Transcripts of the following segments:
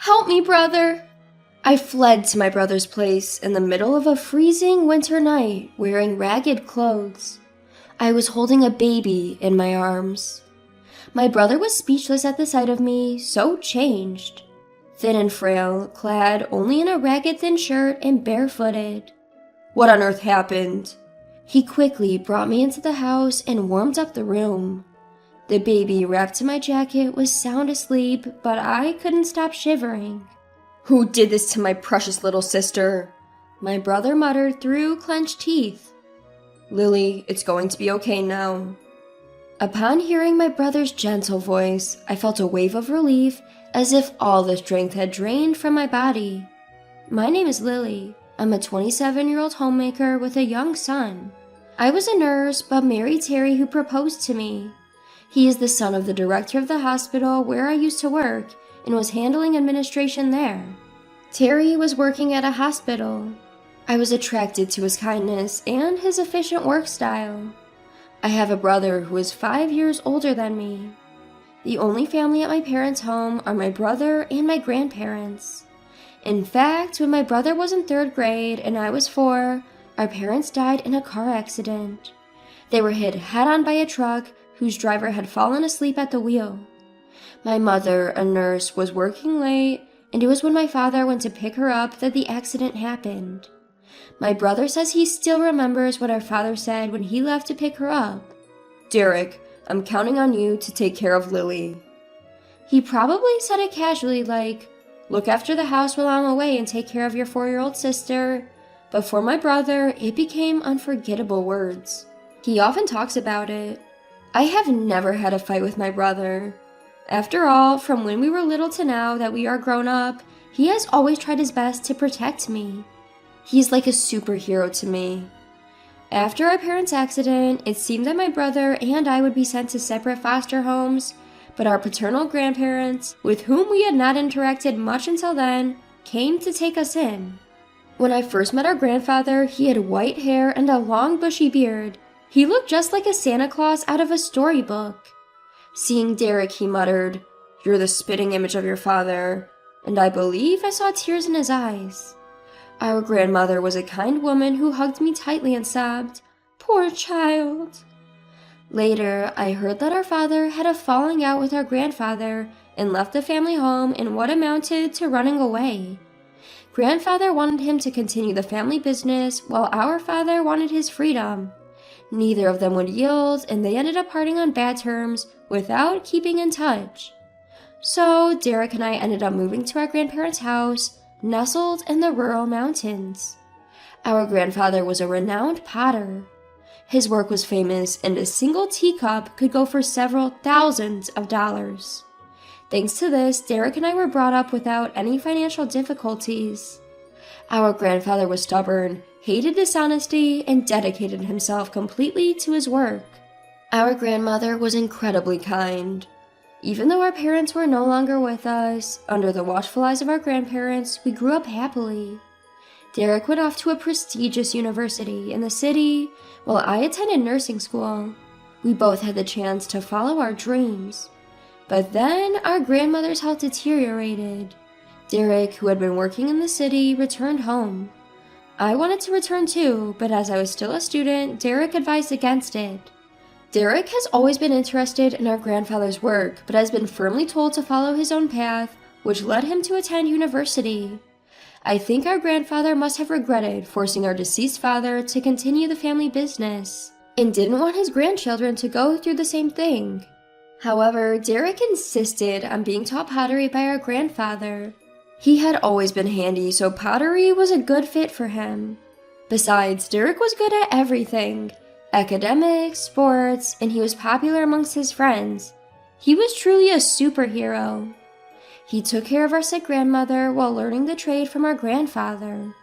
Help me, brother! I fled to my brother's place in the middle of a freezing winter night, wearing ragged clothes. I was holding a baby in my arms. My brother was speechless at the sight of me, so changed. Thin and frail, clad only in a ragged thin shirt and barefooted. What on earth happened? He quickly brought me into the house and warmed up the room. The baby, wrapped in my jacket, was sound asleep, but I couldn't stop shivering. Who did this to my precious little sister? My brother muttered through clenched teeth. Lily, it's going to be okay now. Upon hearing my brother's gentle voice, I felt a wave of relief, as if all the strength had drained from my body. My name is Lily. I'm a 27-year-old homemaker with a young son. I was a nurse, but married Terry, who proposed to me. He is the son of the director of the hospital where I used to work and was handling administration there. Terry was working at a hospital. I was attracted to his kindness and his efficient work style. I have a brother who is 5 years older than me. The only family at my parents' home are my brother and my grandparents. In fact, when my brother was in 3rd grade and I was 4, our parents died in a car accident. They were hit head-on by a truck whose driver had fallen asleep at the wheel. My mother, a nurse, was working late, and it was when my father went to pick her up that the accident happened. My brother says he still remembers what our father said when he left to pick her up. Derek, I'm counting on you to take care of Lily. He probably said it casually, like, look after the house while I'm away and take care of your 4-year-old sister. But for my brother, it became unforgettable words. He often talks about it. I have never had a fight with my brother. After all, from when we were little to now that we are grown up, he has always tried his best to protect me. He's like a superhero to me. After our parents' accident, it seemed that my brother and I would be sent to separate foster homes, but our paternal grandparents, with whom we had not interacted much until then, came to take us in. When I first met our grandfather, he had white hair and a long bushy beard. He looked just like a Santa Claus out of a storybook. Seeing Derek, he muttered, "You're the spitting image of your father," and I believe I saw tears in his eyes. Our grandmother was a kind woman who hugged me tightly and sobbed, "Poor child." Later, I heard that our father had a falling out with our grandfather and left the family home in what amounted to running away. Grandfather wanted him to continue the family business while our father wanted his freedom. Neither of them would yield, and they ended up parting on bad terms without keeping in touch. So Derek and I ended up moving to our grandparents' house, nestled in the rural mountains. Our grandfather was a renowned potter. His work was famous, and a single teacup could go for several thousands of dollars. Thanks to this, Derek and I were brought up without any financial difficulties. Our grandfather was stubborn, hated dishonesty, and dedicated himself completely to his work. Our grandmother was incredibly kind. Even though our parents were no longer with us, under the watchful eyes of our grandparents, we grew up happily. Derek went off to a prestigious university in the city, while I attended nursing school. We both had the chance to follow our dreams. But then our grandmother's health deteriorated. Derek, who had been working in the city, returned home. I wanted to return too, but as I was still a student, Derek advised against it. Derek has always been interested in our grandfather's work, but has been firmly told to follow his own path, which led him to attend university. I think our grandfather must have regretted forcing our deceased father to continue the family business, and didn't want his grandchildren to go through the same thing. However, Derek insisted on being taught pottery by our grandfather. He had always been handy, so pottery was a good fit for him. Besides, Derek was good at everything: academics, sports, and he was popular amongst his friends. He was truly a superhero. He took care of our sick grandmother while learning the trade from our grandfather.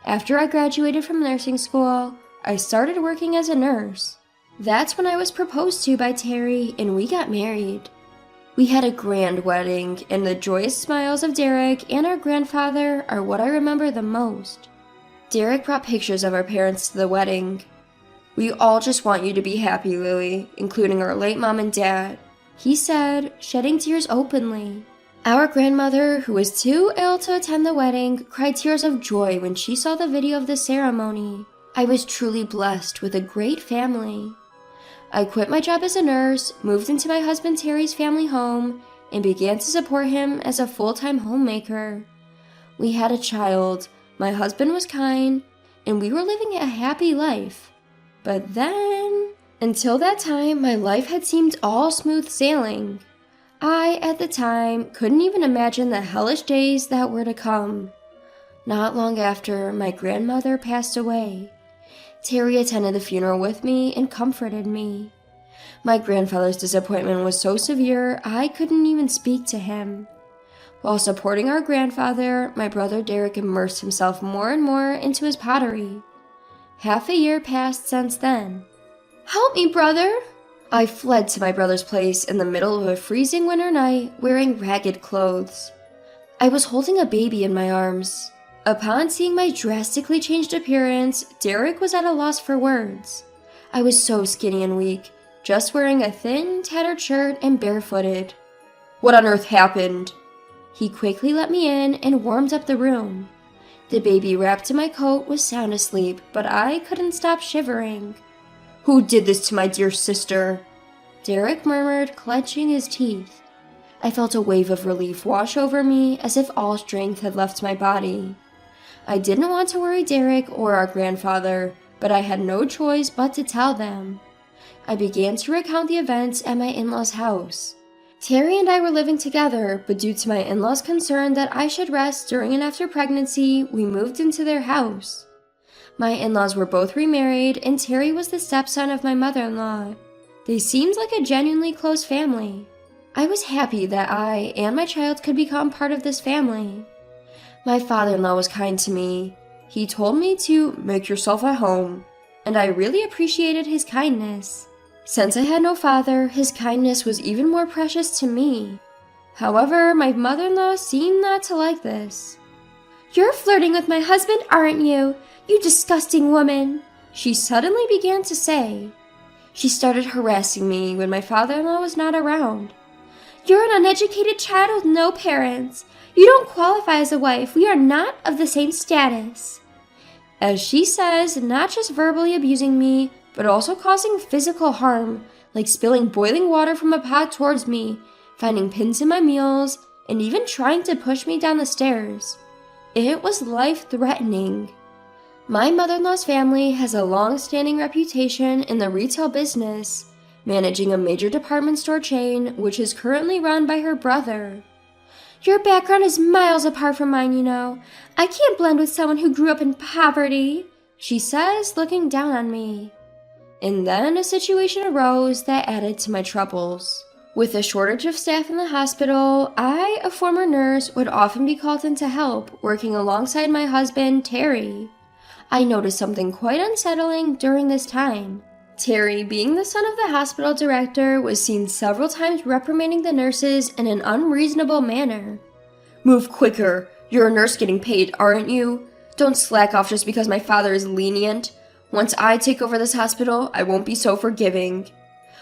After I graduated from nursing school, I started working as a nurse. That's when I was proposed to by Terry, and we got married. We had a grand wedding, and the joyous smiles of Derek and our grandfather are what I remember the most. Derek brought pictures of our parents to the wedding. "We all just want you to be happy, Lily, including our late mom and dad," he said, shedding tears openly. Our grandmother, who was too ill to attend the wedding, cried tears of joy when she saw the video of the ceremony. I was truly blessed with a great family. I quit my job as a nurse, moved into my husband Terry's family home, and began to support him as a full-time homemaker. We had a child, my husband was kind, and we were living a happy life. But then, until that time, my life had seemed all smooth sailing. I, at the time, couldn't even imagine the hellish days that were to come. Not long after, my grandmother passed away. Terry attended the funeral with me and comforted me. My grandfather's disappointment was so severe, I couldn't even speak to him. While supporting our grandfather, my brother Derek immersed himself more and more into his pottery. Half a year passed since then. "Help me, brother!" I fled to my brother's place in the middle of a freezing winter night, wearing ragged clothes. I was holding a baby in my arms. Upon seeing my drastically changed appearance, Derek was at a loss for words. I was so skinny and weak, just wearing a thin, tattered shirt and barefooted. "What on earth happened?" He quickly let me in and warmed up the room. The baby wrapped in my coat was sound asleep, but I couldn't stop shivering. "Who did this to my dear sister?" Derek murmured, clenching his teeth. I felt a wave of relief wash over me, as if all strength had left my body. I didn't want to worry Derek or our grandfather, but I had no choice but to tell them. I began to recount the events at my in-laws' house. Terry and I were living together, but due to my in-laws' concern that I should rest during and after pregnancy, we moved into their house. My in-laws were both remarried, and Terry was the stepson of my mother-in-law. They seemed like a genuinely close family. I was happy that I and my child could become part of this family. My father-in-law was kind to me. He told me to make yourself at home, and I really appreciated his kindness. Since I had no father, his kindness was even more precious to me. However, my mother-in-law seemed not to like this. "You're flirting with my husband, aren't you? You disgusting woman!" she suddenly began to say. She started harassing me when my father-in-law was not around. "You're an uneducated child with no parents. You don't qualify as a wife. We are not of the same status." As she says, not just verbally abusing me, but also causing physical harm, like spilling boiling water from a pot towards me, finding pins in my meals, and even trying to push me down the stairs. It was life-threatening. My mother-in-law's family has a long-standing reputation in the retail business, managing a major department store chain, which is currently run by her brother. "Your background is miles apart from mine, you know. I can't blend with someone who grew up in poverty," she says, looking down on me. And then a situation arose that added to my troubles. With a shortage of staff in the hospital, I, a former nurse, would often be called in to help, working alongside my husband, Terry. I noticed something quite unsettling during this time. Terry, being the son of the hospital director, was seen several times reprimanding the nurses in an unreasonable manner. "Move quicker! You're a nurse getting paid, aren't you? Don't slack off just because my father is lenient. Once I take over this hospital, I won't be so forgiving.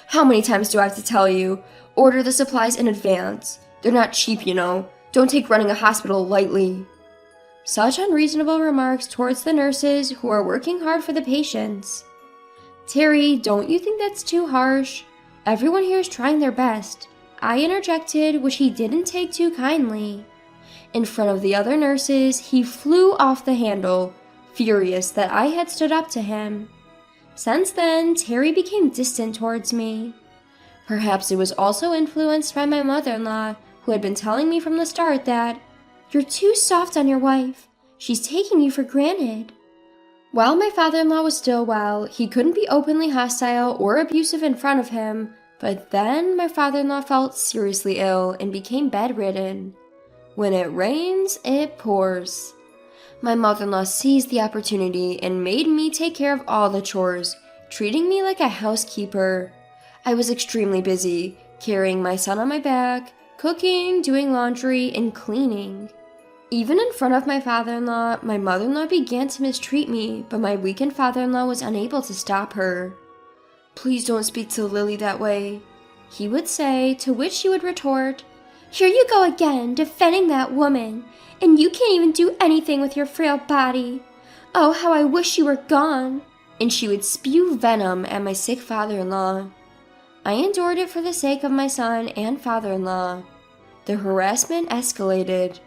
How many times do I have to tell you? Order the supplies in advance. They're not cheap, you know. Don't take running a hospital lightly." Such unreasonable remarks towards the nurses who are working hard for the patients. "Terry, don't you think that's too harsh? Everyone here is trying their best," I interjected, which he didn't take too kindly. In front of the other nurses, he flew off the handle, furious that I had stood up to him. Since then, Terry became distant towards me. Perhaps it was also influenced by my mother-in-law, who had been telling me from the start that, "You're too soft on your wife. She's taking you for granted." While my father-in-law was still well, he couldn't be openly hostile or abusive in front of him, but then my father-in-law felt seriously ill and became bedridden. When it rains, it pours. My mother-in-law seized the opportunity and made me take care of all the chores, treating me like a housekeeper. I was extremely busy, carrying my son on my back, cooking, doing laundry, and cleaning. Even in front of my father-in-law, my mother-in-law began to mistreat me, but my weakened father-in-law was unable to stop her. "Please don't speak to Lily that way," he would say, to which she would retort, Here you go again, defending that woman, and you can't even do anything with your frail body. Oh, how I wish you were gone. And she would spew venom at my sick father-in-law. I endured it for the sake of my son and father-in-law. The harassment escalated.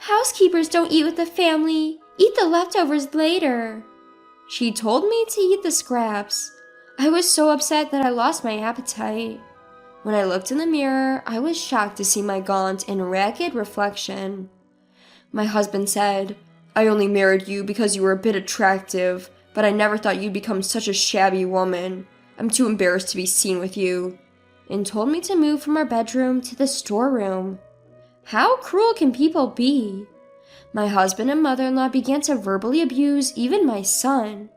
Housekeepers don't eat with the family. Eat the leftovers later. She told me to eat the scraps. I was so upset that I lost my appetite. When I looked in the mirror, I was shocked to see my gaunt and ragged reflection. My husband said, "I only married you because you were a bit attractive, but I never thought you'd become such a shabby woman. I'm too embarrassed to be seen with you," and told me to move from our bedroom to the storeroom. How cruel can people be? My husband and mother-in-law began to verbally abuse even my son.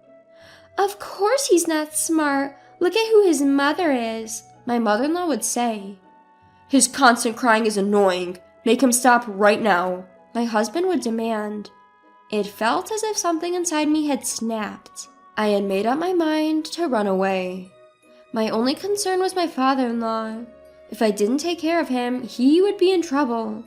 "Of course he's not smart. Look at who his mother is," my mother-in-law would say. "His constant crying is annoying. Make him stop right now," my husband would demand. It felt as if something inside me had snapped. I had made up my mind to run away. My only concern was my father-in-law. If I didn't take care of him, he would be in trouble.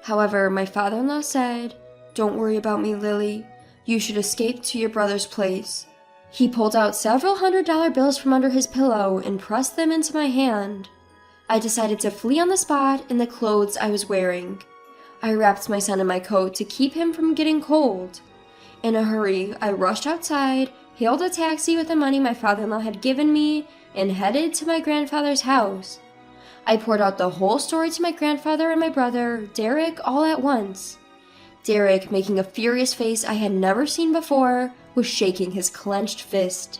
However, my father-in-law said, "Don't worry about me, Lily. You should escape to your brother's place." He pulled out several $100 bills from under his pillow and pressed them into my hand. I decided to flee on the spot in the clothes I was wearing. I wrapped my son in my coat to keep him from getting cold. In a hurry, I rushed outside, hailed a taxi with the money my father-in-law had given me, and headed to my grandfather's house. I poured out the whole story to my grandfather and my brother, Derek, all at once. Derek, making a furious face I had never seen before, was shaking his clenched fist.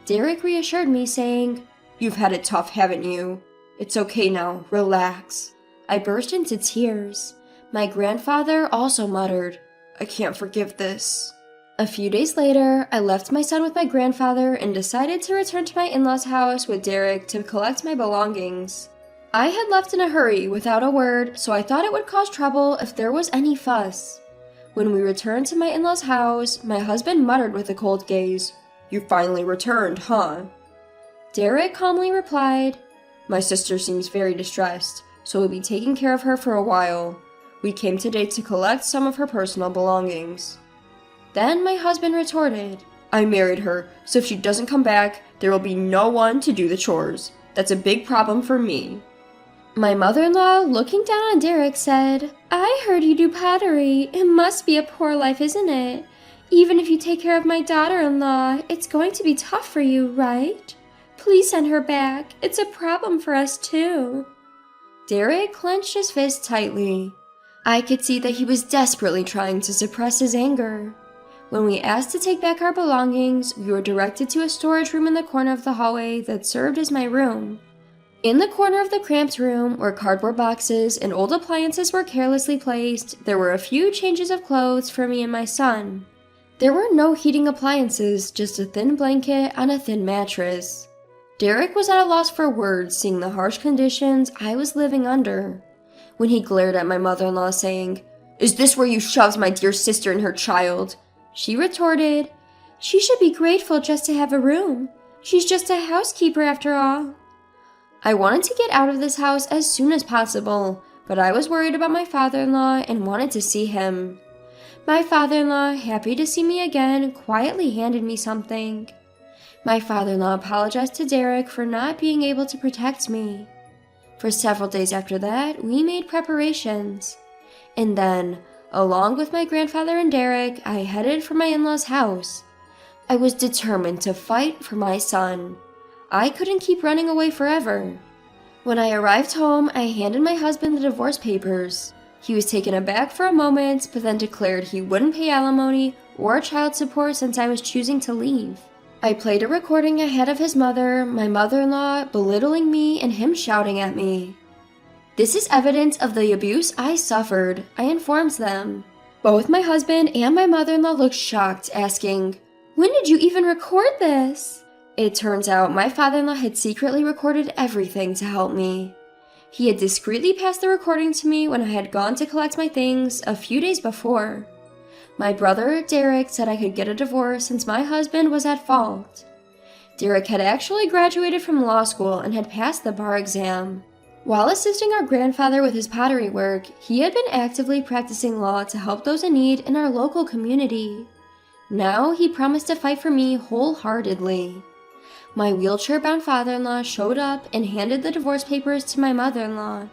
Derek reassured me, saying, "You've had it tough, haven't you? It's okay now, relax." I burst into tears. My grandfather also muttered, "I can't forgive this." A few days later, I left my son with my grandfather and decided to return to my in-laws' house with Derek to collect my belongings. I had left in a hurry without a word, so I thought it would cause trouble if there was any fuss. When we returned to my in-laws' house, my husband muttered with a cold gaze, "You finally returned, huh?" Derek calmly replied, "My sister seems very distressed, so we'll be taking care of her for a while. We came today to collect some of her personal belongings." Then my husband retorted, "I married her, so if she doesn't come back, there will be no one to do the chores. That's a big problem for me." My mother-in-law, looking down on Derek, said, "I heard you do pottery. It must be a poor life, isn't it? Even if you take care of my daughter-in-law, it's going to be tough for you, right? Please send her back. It's a problem for us, too." Derek clenched his fist tightly. I could see that he was desperately trying to suppress his anger. When we asked to take back our belongings, we were directed to a storage room in the corner of the hallway that served as my room. In the corner of the cramped room, where cardboard boxes and old appliances were carelessly placed, there were a few changes of clothes for me and my son. There were no heating appliances, just a thin blanket on a thin mattress. Derek was at a loss for words, seeing the harsh conditions I was living under. When he glared at my mother-in-law, saying, "Is this where you shoved my dear sister and her child?" she retorted, "She should be grateful just to have a room. She's just a housekeeper after all." I wanted to get out of this house as soon as possible, but I was worried about my father-in-law and wanted to see him. My father-in-law, happy to see me again, quietly handed me something. My father-in-law apologized to Derek for not being able to protect me. For several days after that, we made preparations. And then, along with my grandfather and Derek, I headed for my in-laws' house. I was determined to fight for my son. I couldn't keep running away forever. When I arrived home, I handed my husband the divorce papers. He was taken aback for a moment, but then declared he wouldn't pay alimony or child support since I was choosing to leave. I played a recording I had of his mother, my mother-in-law, belittling me and him shouting at me. "This is evidence of the abuse I suffered," I informed them. Both my husband and my mother-in-law looked shocked, asking, "When did you even record this?" It turns out my father-in-law had secretly recorded everything to help me. He had discreetly passed the recording to me when I had gone to collect my things a few days before. My brother, Derek, said I could get a divorce since my husband was at fault. Derek had actually graduated from law school and had passed the bar exam. While assisting our grandfather with his pottery work, he had been actively practicing law to help those in need in our local community. Now he promised to fight for me wholeheartedly. My wheelchair-bound father-in-law showed up and handed the divorce papers to my mother-in-law.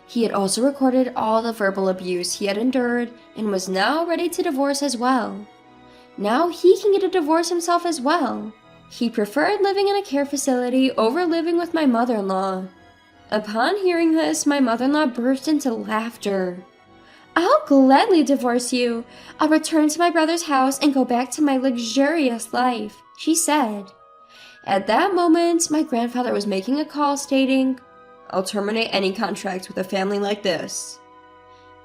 He had also recorded all the verbal abuse he had endured and was now ready to divorce as well. Now he can get a divorce himself as well. He preferred living in a care facility over living with my mother-in-law. Upon hearing this, my mother-in-law burst into laughter. "I'll gladly divorce you. I'll return to my brother's house and go back to my luxurious life," she said. At that moment, my grandfather was making a call stating, "I'll terminate any contract with a family like this."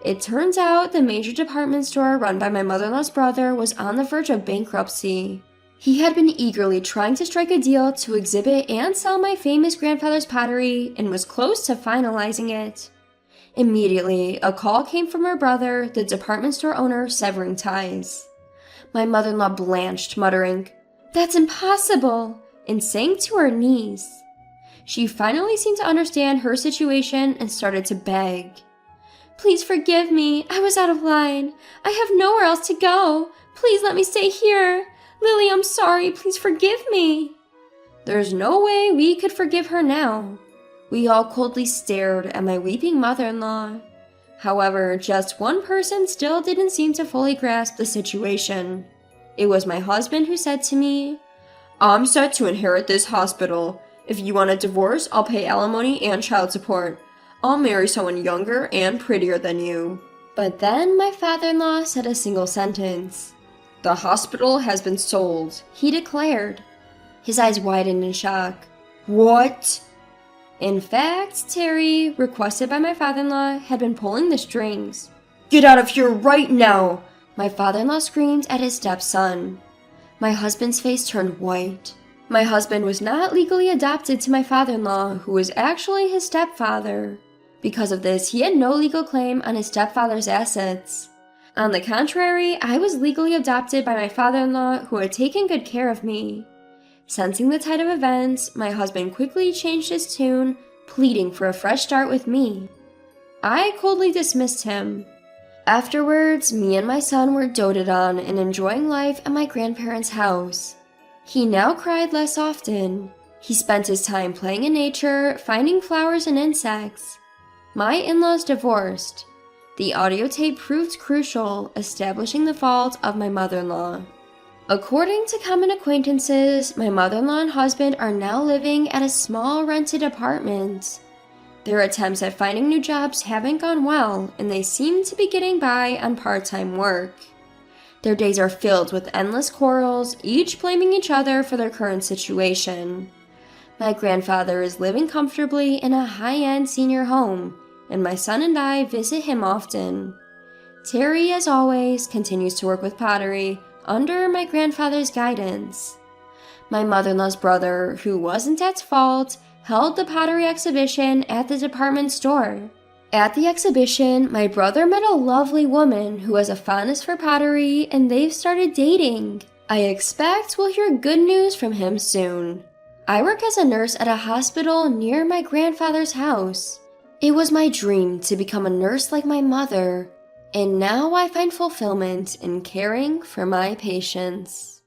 It turns out the major department store run by my mother-in-law's brother was on the verge of bankruptcy. He had been eagerly trying to strike a deal to exhibit and sell my famous grandfather's pottery and was close to finalizing it. Immediately, a call came from her brother, the department store owner, severing ties. My mother-in-law blanched, muttering, "That's impossible," and sank to her knees. She finally seemed to understand her situation and started to beg. "Please forgive me. I was out of line. I have nowhere else to go. Please let me stay here. Lily, I'm sorry. Please forgive me." There's no way we could forgive her now. We all coldly stared at my weeping mother-in-law. However, just one person still didn't seem to fully grasp the situation. It was my husband who said to me, "I'm set to inherit this hospital. If you want a divorce, I'll pay alimony and child support. I'll marry someone younger and prettier than you." But then my father-in-law said a single sentence. "The hospital has been sold," he declared. His eyes widened in shock. "What?" In fact, Terry, requested by my father-in-law, had been pulling the strings. "Get out of here right now!" my father-in-law screamed at his stepson. My husband's face turned white. My husband was not legally adopted to my father-in-law, who was actually his stepfather. Because of this, he had no legal claim on his stepfather's assets. On the contrary, I was legally adopted by my father-in-law, who had taken good care of me. Sensing the tide of events, my husband quickly changed his tune, pleading for a fresh start with me. I coldly dismissed him. Afterwards, me and my son were doted on and enjoying life at my grandparents' house. He now cried less often. He spent his time playing in nature, finding flowers and insects. My in-laws divorced. The audio tape proved crucial, establishing the fault of my mother-in-law. According to common acquaintances, my mother-in-law and husband are now living at a small rented apartment. Their attempts at finding new jobs haven't gone well, and they seem to be getting by on part-time work. Their days are filled with endless quarrels, each blaming each other for their current situation. My grandfather is living comfortably in a high-end senior home, and my son and I visit him often. Terry, as always, continues to work with pottery under my grandfather's guidance. My mother-in-law's brother, who wasn't at fault, held the pottery exhibition at the department store. At the exhibition, my brother met a lovely woman who has a fondness for pottery, and they've started dating. I expect we'll hear good news from him soon. I work as a nurse at a hospital near my grandfather's house. It was my dream to become a nurse like my mother, and now I find fulfillment in caring for my patients.